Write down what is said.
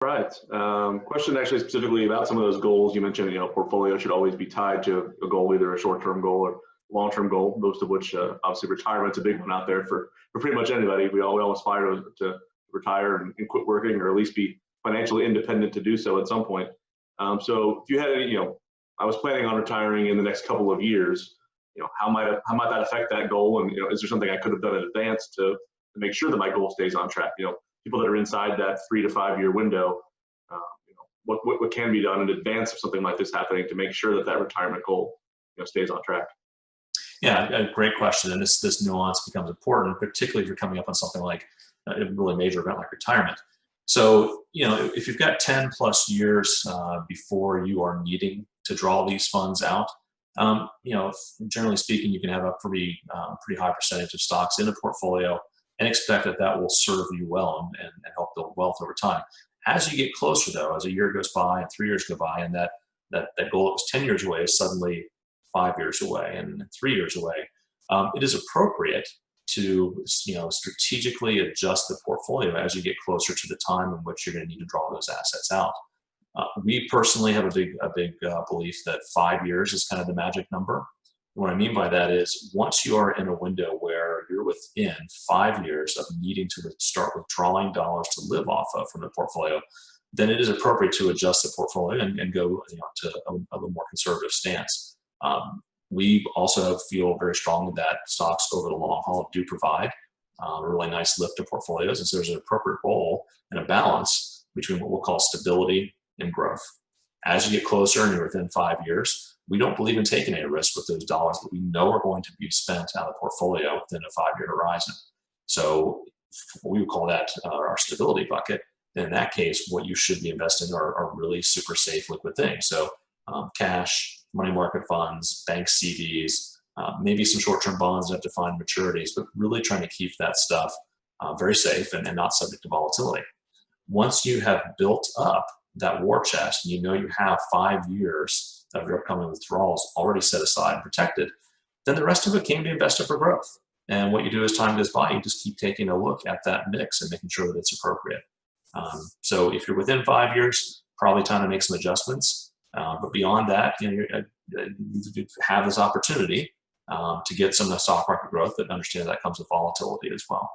Right. Question actually specifically about some of those goals you mentioned. Portfolio should always be tied to a goal, either a short-term goal or long-term goal. Most of which, obviously, retirement's a big one out there for pretty much anybody. We all aspire to retire and quit working, or at least be financially independent to do so at some point. So if you had any, I was planning on retiring in the next couple of years. How might that affect that goal? And is there something I could have done in advance to make sure that my goal stays on track? People that are inside that 3 to 5 year window, what can be done in advance of something like this happening to make sure that that retirement goal stays on track? Yeah, a great question. And this nuance becomes important, particularly if you're coming up on something like a really major event like retirement. So, if you've got 10 plus years before you are needing to draw these funds out, generally speaking, you can have a pretty high percentage of stocks in a portfolio and expect that that will serve you well and help build wealth over time. As you get closer, though, as a year goes by and 3 years go by, and that goal that was 10 years away is suddenly 5 years away and 3 years away, it is appropriate to strategically adjust the portfolio as you get closer to the time in which you're going to need to draw those assets out. We personally have a big belief that 5 years is kind of the magic number. What I mean by that is, once you are in a window where you're within 5 years of needing to start withdrawing dollars to live off of from the portfolio, then it is appropriate to adjust the portfolio and go to a little more conservative stance. We also feel very strongly that stocks over the long haul do provide a really nice lift to portfolios, and so there's an appropriate role and a balance between what we'll call stability and growth. As you get closer and you're within 5 years, we don't believe in taking any risk with those dollars that we know are going to be spent out of the portfolio within a 5 year horizon. So we would call that our stability bucket. And in that case, what you should be investing are really super safe liquid things. So cash, money market funds, bank CDs, maybe some short-term bonds that have defined maturities, but really trying to keep that stuff very safe and not subject to volatility. Once you have built up that war chest and you have 5 years of your upcoming withdrawals already set aside and protected, then the rest of it can be invested for growth. And what you do as time goes by, you just keep taking a look at that mix and making sure that it's appropriate. So if you're within 5 years, probably time to make some adjustments. But beyond that, you have this opportunity to get some of the stock market growth, but understand that comes with volatility as well.